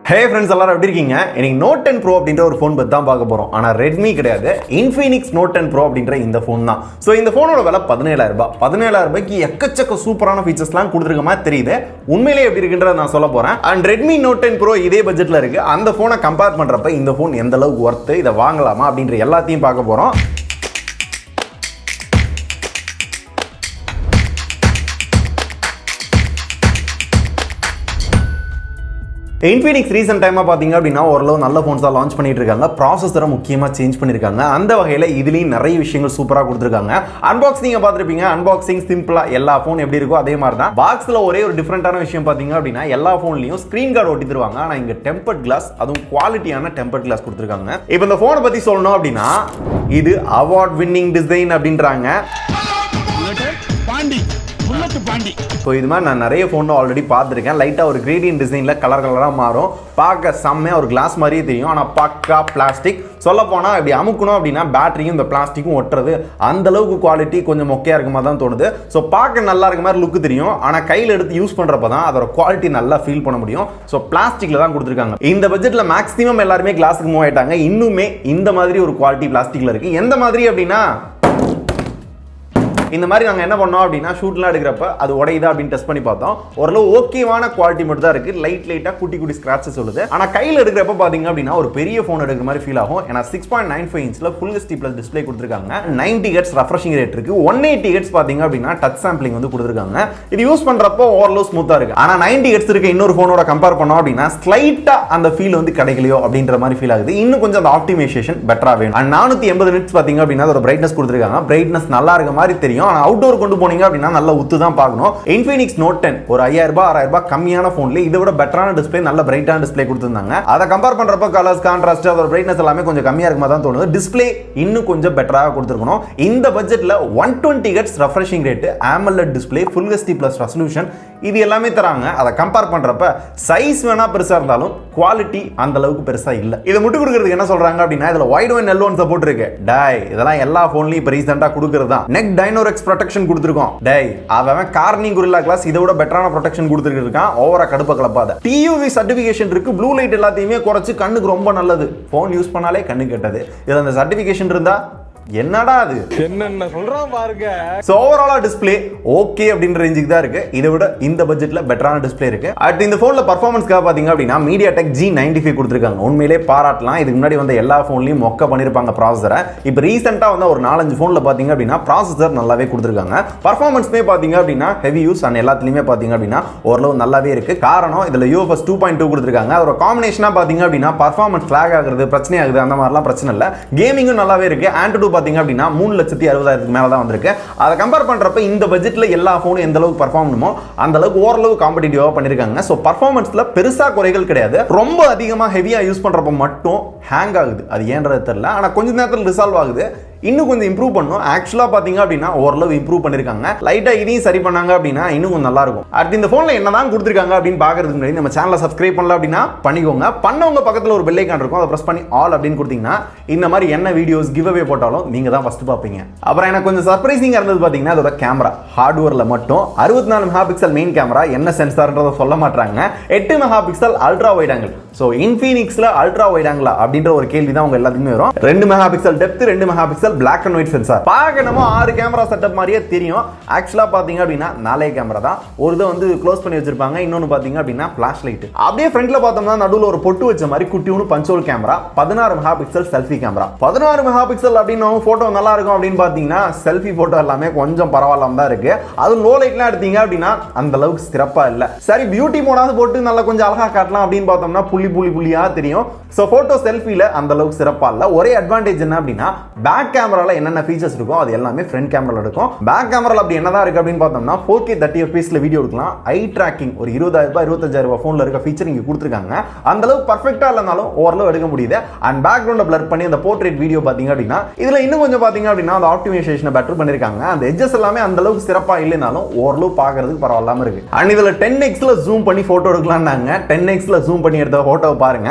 Hey friends, எல்லாரும் எப்படி இருக்கீங்க? இன்னைக்கு Note 10 Pro அப்படின்ற ஒரு ஃபோன் பத்தி தான் பார்க்க போறோம். ஆனா Redmi கிடையாது. Infinix Note 10 Pro அப்படின்ற இந்த ஃபோன் தான். சோ இந்த ஃபோனோட விலை 17000 ரூபாய். 17000 ரூபாய்க்கு எக்கச்சக்க சூப்பரான ஃபீச்சர்ஸ்லாம் கொடுத்திருக்க மாதிரி தெரியுது. உண்மையிலேயே எப்படி இருக்குன்றத நான் சொல்ல போறேன். And Redmi Note 10 Pro இதே பட்ஜெட்ல இருக்கு. அந்த ஃபோனை கம்பேர் பண்றப்ப இந்த ஃபோன் எந்த அளவுக்கு வர்த், இத வாங்கலாமா அப்படின்ற எல்லாத்தையும் பார்க்க போறோம். Infinix recent time பாத்தீங்க அப்படினா ஓரளவு நல்ல ஃபோன்ஸா லான்ச் பண்ணிட்டு இருக்காங்க. ப்ராசஸரை முக்கியமா சேஞ்ச் பண்ணிருக்காங்க. அந்த வகையில இதுலயும் நிறைய விஷயங்கள் சூப்பரா கொடுத்திருக்காங்க. அன்பாக்சிங் நீங்க பாத்திருப்பீங்க. அன்பாக்சிங் சிம்பிளா எல்லா ஃபோன் எப்படி இருக்கோ அதே மாதிரி தான். பாக்ஸ்ல ஒரே ஒரு டிஃபரண்டான விஷயம் பாத்தீங்க அப்படினா எல்லா ஃபோன்லயும் ஸ்கிரீன் கார்டு ஒட்டி தருவாங்க. ஆனா இங்க டெம்பர்ட் கிளாஸ், அதுவும் குவாலிட்டியான டெம்பர்ட் கிளாஸ் கொடுத்திருக்காங்க. இப்போ இந்த ஃபோனை பத்தி சொல்லணும் அப்படினா இது அவார்ட் வின்னிங் டிசைன் அப்படின்றாங்க. ஸோ இது மாதிரி நான் நிறைய ஃபோன் ஆல்ரெடி பார்த்துருக்கேன். லைட்டாக ஒரு கிரேடியன்ட் டிசைனில் கலராக மாறும். பார்க்க செம்மையாக ஒரு கிளாஸ் மாதிரியே தெரியும். ஆனால் பக்கா பிளாஸ்டிக். சொல்ல போனால் இப்படி அமுக்கணும் அப்படின்னா பேட்டரியும் இந்த பிளாஸ்டிக்கும் ஒட்டுறது அந்த அளவுக்கு குவாலிட்டி கொஞ்சம் மொக்கையாக இருக்க மாதிரி தான் தோணுது. ஸோ பார்க்க நல்லா இருக்க மாதிரி லுக்கு தெரியும். ஆனால் கையில் எடுத்து யூஸ் பண்ணுறப்ப தான் அதோட குவாலிட்டி நல்லா ஃபீல் பண்ண முடியும். ஸோ பிளாஸ்டிக்கில் தான் கொடுத்துருக்காங்க. இந்த பட்ஜெட்டில் மேக்ஸிமம் எல்லாருமே கிளாஸுக்கு மூவ் ஆயிட்டாங்க. இன்னுமே இந்த மாதிரி ஒரு குவாலிட்டி பிளாஸ்டிக்கில் இருக்குது. எந்த மாதிரி அப்படின்னா இந்த மாதிரி நாங்கள் என்ன பண்ணோம் அப்படின்னா ஷூட்லாம் எடுக்கிறப்ப அது உடையுதா அப்படின்னு டெஸ்ட் பண்ணி பார்த்தோம். ஓரளவு ஓகேவான குவாலிட்டி மட்டும் தான் இருக்கு. லைட்டாக குட்டி குட்டி ஸ்கிராச்சஸ் சொல்லுது. ஆனால் கையில் எடுக்கிறப்ப பார்த்தீங்க அப்படின்னா ஒரு பெரிய ஃபோன் எடுக்கிற மாதிரி ஃபீல் ஆகும். ஏன்னா 6.95 இன்ச்சில் ஃபுல் HD ப்ளஸ் டிஸ்பிளே கொடுத்துருக்காங்க. 90 Hz ரெஃப்ரெஷிங் ரேட் இருக்கு. 180 Hz பார்த்தீங்க அப்படின்னா டச் சாம்பிளிங் வந்து கொடுத்துருக்காங்க. இது யூஸ் பண்றப்போ ஓரளவு ஸ்மூத்தாக இருக்கு. ஆனால் 90 Hz இருக்க இன்னொரு ஃபோனோட கம்பேர் பண்ணோம் அப்படின்னா ஸ்லைட்டா அந்த ஃபீல் வந்து கிடைக்கலையோ அப்படின்ற மாதிரி ஃபீல் ஆகுது. இன்னும் கொஞ்சம் அந்த ஆப்டிமைசேஷன் பெட்டரா வேணும். 480 நிட்ஸ் பார்த்தீங்க அப்படின்னா அதோட பிரைட்னஸ் கொடுத்துருக்காங்க. பிரைட்னஸ் நல்லா இருக்க மாதிரி தெரியும். அவுட்டோர் கொண்டு போனீங்க அப்படின்னா நல்ல உத்து தான் பார்க்கணும். Infinix Note 10 ஒரு 5000 ரூபாய் 6000 ரூபாய் கம்மியான போன்ல இதை விட பெட்டரான டிஸ்ப்ளே, நல்ல பிரைட்டான டிஸ்ப்ளே கொடுத்திருந்தாங்க. அதை கம்பேர் பண்றப்ப கலர்ஸ், கான்ட்ராஸ்ட், அதோட பிரைட்னஸ் எல்லாமே கொஞ்சம் கம்மியா இருக்குமா தான் தோணுது. டிஸ்ப்ளே இன்னும் கொஞ்சம் பெட்டரா கொடுத்திருக்கணும். இந்த பட்ஜெட்ல 120 Hz refreshing rate, AMOLED display, full HD plus resolution இது எல்லாமே தராங்க. அதை கம்பேர் பண்றப்ப சைஸ் வேணா பெருசா இருந்தாலும் குவாலிட்டி அந்த அளவுக்கு பெருசா இல்ல. இதை முட்டு கொடுக்கிறதுக்கு என்ன சொல்றாங்க அப்படின்னா இதுல வைட் ஒன் L1 சப்போர்ட் இருக்கு. டேய் இதெல்லாம் எல்லா போன்லயும் இப்ப ரீசெண்டா கொடுக்கிறது தான். நெக் டைனோரெக்ஸ் ப்ரொடெக்ஷன் கொடுத்திருக்கோம். டேய் அவன் கார்னிங் குரில்லா கிளாஸ் இதை விட பெட்டரான ப்ரொடெக்ஷன் கொடுத்திருக்கான். ஓவரா கடுப்ப கலப்பாத. TUV சர்டிபிகேஷன் இருக்கு. ப்ளூ லைட் எல்லாத்தையுமே குறைச்சு கண்ணுக்கு ரொம்ப நல்லது. போன் யூஸ் பண்ணாலே கண்ணு கெட்டது. இதுல அந்த சர்டிபிகேஷன் இருந்தா என்னடா அது என்னென்ன சொல்றான் பாருங்க. சோ ஓவராலா டிஸ்ப்ளே ஓகே அப்படின்ற ரேஞ்சுக்கு தான் இருக்கு. இதை விட இந்த பட்ஜெட்ல பெட்டரான டிஸ்ப்ளே இருக்கு. அடுத்து இந்த போன்ல பர்ஃபார்மன்ஸ்க்காக பாத்தீங்க அப்படின்னா MediaTek G95 கொடுத்திருக்காங்க. உண்மையிலே பாராட்டலாம். இதுக்கு முன்னாடி வந்த எல்லா போன்லயும் மொக்க பண்ணிருப்பாங்க ப்ராசஸரை. இப்போ ரீசெண்டா வந்து ஒரு 4-5 போன்ல பாத்தீங்க அப்படின்னா ப்ராசஸர் நல்லாவே கொடுத்திருக்காங்க. பர்ஃபார்மன்ஸ்மே பாத்தீங்க அப்படின்னா ஹெவி யூஸ் அண்ட் எல்லாத்துலயுமே பாத்தீங்க அப்படின்னா ஓரளவு நல்லாவே இருக்கு. காரணம் இதுல UFS 2.2 கொடுத்திருக்காங்க. அதோட காம்பினேஷனா பாத்தீங்க அப்படின்னா பர்ஃபார்மன்ஸ் ஃபிளாக் ஆகுறது, பிரச்சனை ஆகுது, அந்த மாதிரிலாம் பிரச்சனை இல்ல. கேமிங்கும் நல்லாவே இருக்கு. Antutu பாத்தீங்க அப்படின்னா 3,60,000 மேல தான் வந்திருக்கு. அதை கம்பேர் பண்றப்ப இந்த பட்ஜெட்ல எல்லா போனும் எந்த அளவுக்கு பெர்ஃபார்ம் பண்ணுமோ அந்த அளவுக்கு ஓரளவு காம்படிட்டிவா பண்ணிருக்காங்க. சோ பர்ஃபார்மன்ஸ்ல பெருசா குறைகள் கிடையாது. ரொம்ப அதிகமா ஹெவியா யூஸ் பண்றப்ப மட்டும் ஹேங் ஆகுது. அது ஏன்றது தெரியல. ஆனா கொஞ்ச நேரத்துல ரிசால்வ் ஆகுது. இன்னும் கொஞ்சம் இம்ப்ரூவ் பண்ணும். ஆக்சுவலா பாத்தீங்க அப்படின்னா ஓரளவு இம்ப்ரூவ் பண்ணிருக்காங்க. லைட்டா இதையும் சரி பண்ணாங்க அப்படின்னா இன்னும் கொஞ்சம் நல்லா இருக்கும். அடுத்து இந்த போன்ல என்னதான் கொடுத்திருக்காங்க அப்படின்னு பாக்குறதுக்கு முன்னாடி நம்ம சேனலை சப்ஸ்கிரைப் பண்ணல அப்படின்னா பண்ணிக்கோங்க. பண்ணவங்க பக்கத்துல ஒரு பெல் ஐகான் இருக்கும். அதை பிரஸ் பண்ணி ஆல் அப்படின்னு கொடுத்தீங்கன்னா இந்த மாதிரி என்ன வீடியோஸ் கிவ் அவே போட்டாலும் நீங்க தான் ஃபர்ஸ்ட் பாப்பீங்க. அப்புறம் எனக்கு கொஞ்சம் சர்ப்ரைசிங்கா இருந்தது பாத்தீங்கன்னா அதோட கேமரா. ஹார்ட்வேர்ல மட்டும் 64 மெகா பிக்சல் மெயின் கேமரா, என்ன சென்சார்ன்றத சொல்ல மாட்டாங்க. 8 mega pixel ultra wide angle. So இன்ஃபினிக்ஸ்ல அல்ட்ரா வைட் ஆங்கிள் அப்படின்ற ஒரு கேள்வி தான் உங்க எல்லாத்துக்குமே வரும். 2 mega pixel depth, 2 mega pixel black and white sensor. பார்க்க நம்ம 6 கேமரா செட்டப் மாதிரியே தெரியும். ஆக்சுவலா பாத்தீங்க அப்படின்னா 4 கேமரா தான். ஒரு இதை வந்து க்ளோஸ் பண்ணி வச்சிருப்பாங்க. இன்னொன்னு பாத்தீங்க அப்படின்னா ஃபிளாஷ் லைட். அப்படியே ஃப்ரண்ட்ல பார்த்தோம்னா நடுவுல ஒரு பொட்டு வச்ச மாதிரி குட்டியூன்னு punch hole camera. 16 mega pixel selfie camera. 16 mega pixel அப்படின்னு போட்டோ நல்லா இருக்கும் அப்படின்னு பாத்தீங்கன்னா செல்ஃபி போட்டோ எல்லாமே கொஞ்சம் பரவாயில்லாம தான் இருக்கு. அது லோ லைட்லாம் எடுத்தீங்க அப்படின்னா அந்த அளவுக்கு சிறப்பா இல்ல. சரி பியூட்டி மோடாவது போட்டு நல்லா கொஞ்சம் அழகா காட்டலாம் அப்படின்னு பார்த்தோம்னா புள்ளியா தெரியும். சோ போட்டோ செல்ஃபில அந்த அளவுக்கு சிறப்பா இல்ல. ஒரே அட்வான்டேஜ் என்ன அப்படின்னா பேக் கேமரால என்னென்ன ஃபீச்சர்ஸ் இருக்கும் அது எல்லாமே ஃப்ரண்ட் கேமரால இருக்கும். பேக் கேமரால அப்படி என்னதான் இருக்கு அப்படின்னு பார்த்தோம்னா 4K 30 FPS ல வீடியோ எடுக்கலாம். ஐ டிராக்கிங் ஒரு 20,000 ரூபாய் 25,000 ரூபாய் போன்ல இருக்க ஃபீச்சர் இங்க கொடுத்திருக்காங்க. அந்த அளவுக்கு பர்ஃபெக்ட்டா இல்லனாலும் ஓரளவு எடுக்க முடியுது. அண்ட் பேக்ரவுண்ட பிளர் பண்ணி அந்த போர்ட்ரேட் வீடியோ பாத்தீங்க அப்படின்னா இதுல இன்னும் கொஞ்சம் பாத்தீங்க அப்படின்னா அந்த ஆப்டிமைசேஷனை பெட்டர் பண்ணிருக்காங்க. அந்த எட்ஜஸ் எல்லாமே அந்த அளவுக்கு சிறப்பா இல்லைனாலும் ஓரளவு பாக்குறதுக்கு பரவாயில்லாம இருக்கு. அண்ட் இதுல 10x ல ஜூம் பண்ணி போட்டோ எடுக்கலாம்னாங்க. 10x ல ஜூம் பண்ணி எடுத்த போட்டோவை பாருங்க.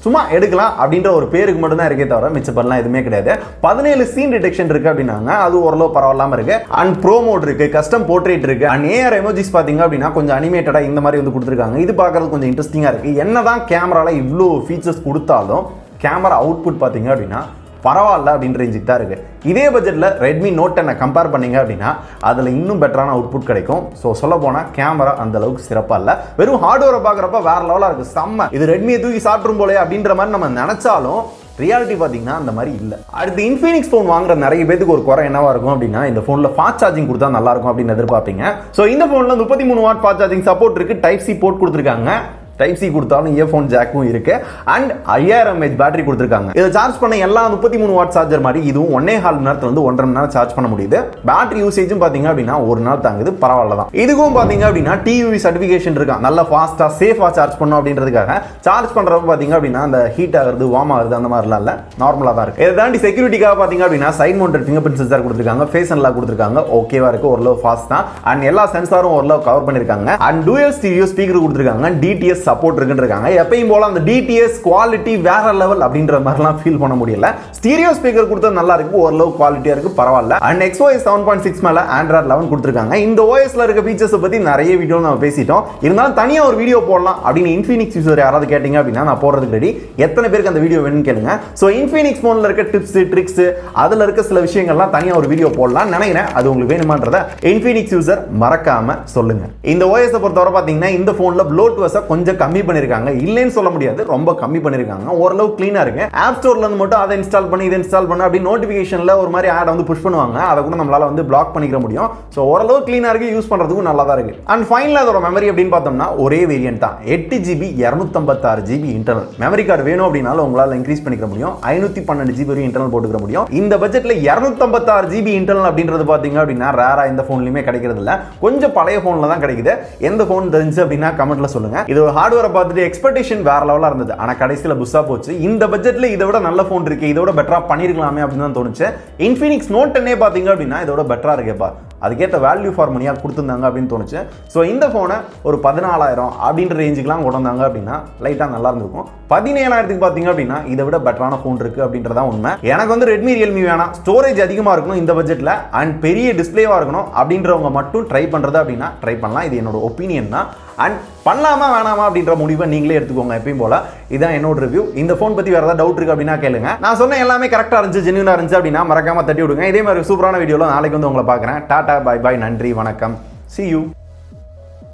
சும்மா எடுக்கலாம் அப்படின்ற ஒரு பேருக்கு மட்டும் தான் இருக்கே தவிர மிச்சப்படலாம் எதுவுமே கிடையாது. 17 சீன் டிடெக்ஷன் இருக்கு அப்படின்னாங்க, அது ஓரளவு பரவாயில்லாம இருக்கு. அண்ட் ப்ரோ மோட் இருக்கு, கஸ்டம் போர்ட்ரேட் இருக்கு, அண்ட் ஏஆர் எமோஜிஸ் பாத்தீங்க அப்படின்னா கொஞ்சம் அனிமேட்டடா இந்த மாதிரி வந்து கொடுத்துருக்காங்க. இது பார்க்கறது கொஞ்சம் இன்ட்ரெஸ்டிங்கா இருக்கு. என்னதான் கேமரால இவ்வளோ ஃபீச்சர்ஸ் கொடுத்தாலும் கேமரா அவுட்புட் பாத்தீங்க அப்படின்னா பரவாயில்ல அப்படின்ற ரேஞ்சுக்கு தான் இருக்கு. இதே பட்ஜெட்ல ரெட்மி நோட் 10 கம்பேர் பண்ணீங்க அப்படின்னா அதுல இன்னும் பெட்டரான அவுட்புட் கிடைக்கும். ஸோ சொல்ல போனா கேமரா அந்த அளவுக்கு சிறப்பா இல்ல, வெறும் ஹார்ட்வேரை பாக்குறப்ப வேற லெவலா இருக்கு, செம்ம. இது ரெட்மியை தூக்கி சாப்பிடும் போலே அப்படின்ற மாதிரி நம்ம நினைச்சாலும் ரியாலிட்டி பார்த்தீங்கன்னா அந்த மாதிரி இல்லை. அடுத்து இன்ஃபினிக்ஸ் ஃபோன் வாங்குற நிறைய பேருக்கு ஒரு குறை என்னவா இருக்கும் அப்படின்னா, இந்த ஃபோனில் ஃபாஸ்ட் சார்ஜிங் கொடுத்தா நல்லா இருக்கும் அப்படின்னு எதிர்பார்ப்பீங்க. ஸோ இந்த ஃபோனில் 33 வாட் ஃபாஸ்ட் சார்ஜிங் சப்போர்ட் இருக்கு. டைப் சி போர்ட் கொடுத்துருக்காங்க. டைப் சி கொடுத்தாலும் இயர்ஃபோன் ஜாக்கும் இருக்கு. அண்ட் 5000 mAh பேட்டரி கொடுத்துருக்காங்க. இதை சார்ஜ் பண்ண எல்லா 33 வாட் சார்ஜர் மாதிரி இதுவும் 1.5 மணி நேரத்துல வந்து 1.5 மணி நேரம் சார்ஜ் பண்ண முடியுது. பேட்டரி யூசேஜும் பாத்தீங்க அப்படின்னா ஒரு நாள் தாங்குது, பரவாயில்ல தான். இதுக்கும் பாத்தீங்க அப்படின்னா TUV சர்டிபிகேஷன் இருக்கா, நல்லா ஃபாஸ்டா சேஃபா சார்ஜ் பண்ணும் அப்படின்றதுக்காக சார்ஜ் பண்றப்ப பாத்தீங்க அப்படின்னா அந்த ஹீட் ஆகுறது வார்ம் ஆகுது அந்த மாதிரிலாம் இல்ல, நார்மலா தான் இருக்கு. இதை தாண்டி செக்யூரிட்டிக்காக பாத்தீங்க அப்படின்னா side mounted finger print sensor கொடுத்துருக்காங்க, ஃபேஸ் அன்லாக் கொடுத்துருக்காங்க, ஓகேவா இருக்கு, ஓரளவு ஃபாஸ்ட் தான். அண்ட் எல்லா சென்சாரும் ஓரளவு கவர் பண்ணிருக்காங்க. அண்ட் டூயல் ஸ்டீரியோ ஸ்பீக்கர் கொடுத்துருக்காங்க, DTS சப்போர்ட் இருக்குன்னு. எப்பயும் போல அந்த DTS குவாலிட்டி வேற லெவல் அப்படின்ற மாதிரிலாம் ஃபீல் பண்ண முடியல. ஸ்டீரியோ ஸ்பீக்கர் கொடுத்தது நல்லா இருக்கு, ஓரளவு குவாலிட்டியா இருக்கு, பரவாயில்ல. அண்ட் XOS 7.6 மேல Android 11 கொடுத்துருக்காங்க. இந்த OSல இருக்க ஃபீச்சர்ஸ் பத்தி நிறைய வீடியோ நம்ம பேசிட்டோம். இருந்தாலும் தனியா ஒரு வீடியோ போடலாம் அப்படின்னு இன்ஃபினிக்ஸ் யூசர் யாராவது கேட்டீங்க அப்படின்னா நான் போடுறதுக்கு ரெடி. எத்தனை பேருக்கு அந்த வீடியோ வேணும்னு கேளுங்க. ஸோ இன்ஃபினிக்ஸ் ஃபோன்ல இருக்க டிப்ஸ் ட்ரிக்ஸ் அதுல இருக்க சில விஷயங்கள்லாம் தனியா ஒரு வீடியோ போடலாம் நினைக்கிறேன். அது உங்களுக்கு வேணுமான்றத இன்ஃபினிக்ஸ் யூசர் மறக்காம சொல்லுங்க. இந்த OS பொறுத்தவரை பாத்தீங்கன்னா இந்த போன்ல ப்ளோட்வெஸ் கொஞ்சம் கம்மி பண்ணிருக்காங்க, இல்லைன்னு சொல்ல முடியாது, ரொம்ப கம்மி பண்ணிருக்காங்க. ஓரளவு கிளீனா இருக்கு. ஆப் ஸ்டோர்ல இருந்து மட்டும் அதை இன்ஸ்டால் பண்ணி இதை இன்ஸ்டால் பண்ண அப்படி நோட்டிபிகேஷன்ல ஒரு மாதிரி ஆட் வந்து புஷ் பண்ணுவாங்க, அதை கூட நம்மளால வந்து பிளாக் பண்ணிக்க முடியும். சோ ஓரளவு கிளீனா இருக்கு, யூஸ் பண்றதுக்கு நல்லா தான் இருக்கு. அண்ட் ஃபைனலா அதோட மெமரி அப்படின்னு பார்த்தோம்னா ஒரே வேரியன்ட் தான், 8GB 256GB internal memory card வேணும் அப்படின்னாலும் உங்களால இன்க்ரீஸ் பண்ணிக்க முடியும். 512GB வரை இன்டர்னல் போட்டுக்க முடியும். இந்த பட்ஜெட்ல 256GB இன்டர்னல் அப்படின்றது பாத்தீங்க அப்படின்னா ரேரா இந்த போன்லயுமே கிடைக்கிறது இல்ல, கொஞ்சம் பழைய போன்ல தான் கிடைக்குது. எந்த போன் தெரிஞ்சு அப்படின்னா கமெண்ட்ல சொல்லுங்க. இது ஒரு ஹார்ட்வேரை பார்த்துட்டு எக்ஸ்பெக்டேஷன் வேற லெவலா இருந்தது, ஆனா கடைசியில புஷா போச்சு. இந்த பட்ஜெட்ல இதை விட நல்ல போன் இருக்கு, இதோட பெட்டரா பண்ணிருக்கலாமே அப்படின்னு தான் தோணுச்சு. இன்ஃபினிக்ஸ் நோட் 10 பாத்தீங்க அப்படின்னா இதோட பெட்டரா இருக்கேப்பா, அதுக்கேற்ற வேல்யூ ஃபார் மணியா கொடுத்துருந்தாங்க அப்படின்னு தோணுச்சு. ஸோ இந்த போனை ஒரு 14,000 அப்படின்ற ரேஞ்சுக்குலாம் கொண்டு வந்தாங்க அப்படின்னா லைட்டா நல்லா இருந்திருக்கும். 17,000க்கு பாத்தீங்க அப்படின்னா இதை விட பெட்டரான போன் இருக்கு அப்படின்றதான் உண்மை. எனக்கு வந்து ரெட்மி ரியல்மி வேணாம், ஸ்டோரேஜ் அதிகமா இருக்கணும் இந்த பட்ஜெட்ல அண்ட் பெரிய டிஸ்பிளேவா இருக்கணும் அப்படின்றவங்க மட்டும் ட்ரை பண்றது அப்படின்னா ட்ரை பண்ணலாம். இது என்னோட ஒப்பீனியன் தான். அண்ட் பண்ணலாமா வேணாமா அப்படின்ற முடிவை நீங்களே எடுத்துக்கோங்க. எப்பயும் போல இதான் என்னோட ரிவ்யூ. இந்த போன் பத்தி வேற ஏதாவது டவுட் இருக்கு அப்படின்னா கேளுங்க. நான் சொன்ன எல்லாமே கரெக்டா இருந்துச்சு, ஜென்யூனா இருந்துச்சு அப்படின்னா மறக்காம தட்டி விடுங்க. இதே மாதிரி சூப்பரான வீடியோல நாளைக்கு வந்து உங்களை பார்க்குறேன். டாடா, பை பை, நன்றி, வணக்கம், see you.